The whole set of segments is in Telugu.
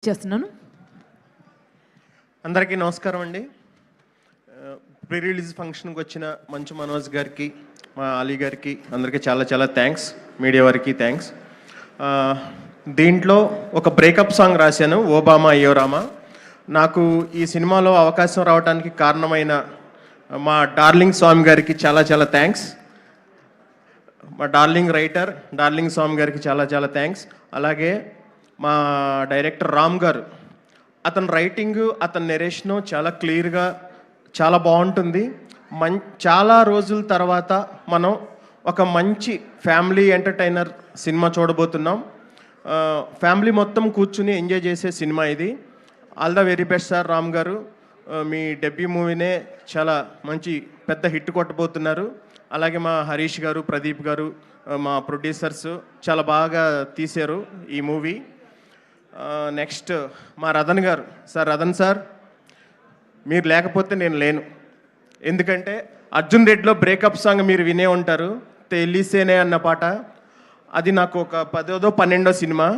చేస్తున్నాను. అందరికీ నమస్కారం అండి. ప్రీ రిలీజ్ ఫంక్షన్కి వచ్చిన మంచు మనోజ్ గారికి, మా అలీ గారికి అందరికీ చాలా చాలా థ్యాంక్స్. మీడియా వారికి థ్యాంక్స్. దీంట్లో ఒక బ్రేకప్ సాంగ్ రాశాను, ఓబామా అయ్యో రామా. నాకు ఈ సినిమాలో అవకాశం రావడానికి కారణమైన మా డార్లింగ్ స్వామి గారికి చాలా చాలా థ్యాంక్స్. మా డార్లింగ్ రైటర్ డార్లింగ్ స్వామి గారికి చాలా చాలా థ్యాంక్స్. అలాగే మా డైరెక్టర్ రామ్ గారు, అతని రైటింగు, అతని నెరేషను చాలా క్లియర్గా చాలా బాగుంటుంది. చాలా రోజుల తర్వాత మనం ఒక మంచి ఫ్యామిలీ ఎంటర్టైనర్ సినిమా చూడబోతున్నాం. ఫ్యామిలీ మొత్తం కూర్చుని ఎంజాయ్ చేసే సినిమా ఇది. All the very best sir Ram గారు. మీ డెబ్యూ మూవీనే చాలా మంచి పెద్ద హిట్ కొట్టబోతున్నారు. అలాగే మా హరీష్ గారు, ప్రదీప్ గారు, మా ప్రొడ్యూసర్స్ చాలా బాగా తీశారు ఈ మూవీ. నెక్స్ట్ మా రతన్ గారు. సార్ రతన్ సార్, మీరు లేకపోతే నేను లేను. ఎందుకంటే అర్జున్ రెడ్డిలో బ్రేకప్ సాంగ్ మీరు వినే ఉంటారు, తెలిసేనే అన్న పాట. అది నాకు ఒక 10వ 12వ సినిమా.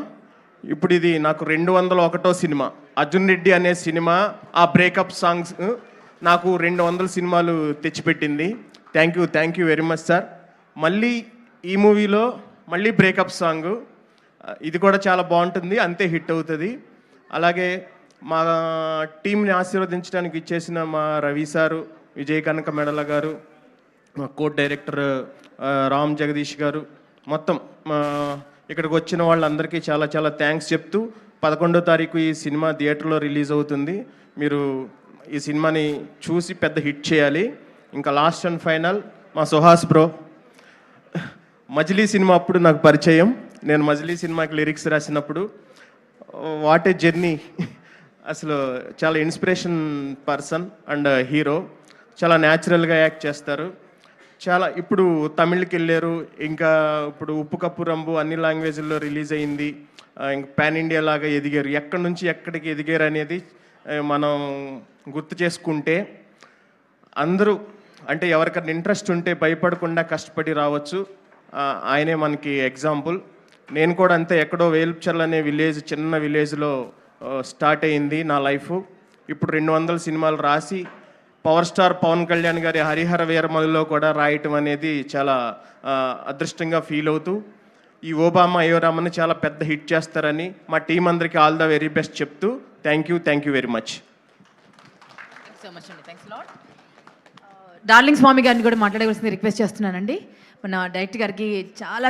ఇప్పుడు ఇది నాకు 201వ సినిమా. అర్జున్ రెడ్డి అనే సినిమా, ఆ బ్రేకప్ సాంగ్స్ నాకు 200 సినిమాలు తెచ్చిపెట్టింది. Thank you very much sir. మళ్ళీ ఈ మూవీలో మళ్ళీ బ్రేకప్ సాంగ్, ఇది కూడా చాలా బాగుంటుంది, అంతే హిట్ అవుతుంది. అలాగే మా టీంని ఆశీర్వదించడానికి ఇచ్చేసిన మా రవి సారు, విజయ్ కనక మెడల గారు, మా కో డైరెక్టర్ రామ్ జగదీష్ గారు, మొత్తం ఇక్కడికి వచ్చిన వాళ్ళందరికీ చాలా చాలా థ్యాంక్స్ చెప్తూ, 11వ తారీఖు ఈ సినిమా థియేటర్లో రిలీజ్ అవుతుంది. మీరు ఈ సినిమాని చూసి పెద్ద హిట్ చేయాలి. ఇంకా లాస్ట్ అండ్ ఫైనల్ మా సుహాస్ బ్రో. మజిలీ సినిమా అప్పుడు నాకు పరిచయం. నేను మజిలీ సినిమాకి లిరిక్స్ రాసినప్పుడు వాట్ ఏ జర్నీ. అసలు చాలా ఇన్స్పిరేషన్ పర్సన్ అండ్ హీరో. చాలా న్యాచురల్గా యాక్ట్ చేస్తారు. చాలా ఇప్పుడు తమిళ్కి వెళ్ళారు, ఇంకా ఇప్పుడు ఉప్పు కప్పు రంబు అన్ని లాంగ్వేజ్ల్లో రిలీజ్ అయింది. ఇంకా పాన్ ఇండియా లాగా ఎదిగారు. ఎక్కడి నుంచి ఎక్కడికి ఎదిగారు అనేది మనం గుర్తు చేసుకుంటే, అందరూ అంటే ఎవరికైనా ఇంట్రెస్ట్ ఉంటే భయపడకుండా కష్టపడి రావచ్చు. ఆయనే మనకి ఎగ్జాంపుల్. నేను కూడా అంతే, ఎక్కడో వేల్చర్ల అనే విలేజ్, చిన్న విలేజ్లో స్టార్ట్ అయ్యింది నా లైఫ్. ఇప్పుడు 200 సినిమాలు రాసి పవర్ స్టార్ పవన్ కళ్యాణ్ గారి హరిహర వీరమలలో కూడా రాయటం అనేది చాలా అదృష్టంగా ఫీల్ అవుతూ, ఈ ఓబామా అయ్యో రామని చాలా పెద్ద హిట్ చేస్తారని మా టీం అందరికీ ఆల్ ద వెరీ బెస్ట్ చెప్తూ thank you very much. Darling Swamy గారిని కూడా మాట్లాడవలసింది రిక్వెస్ట్ చేస్తున్నానండి. మన డైరెక్టర్ గారికి చాలా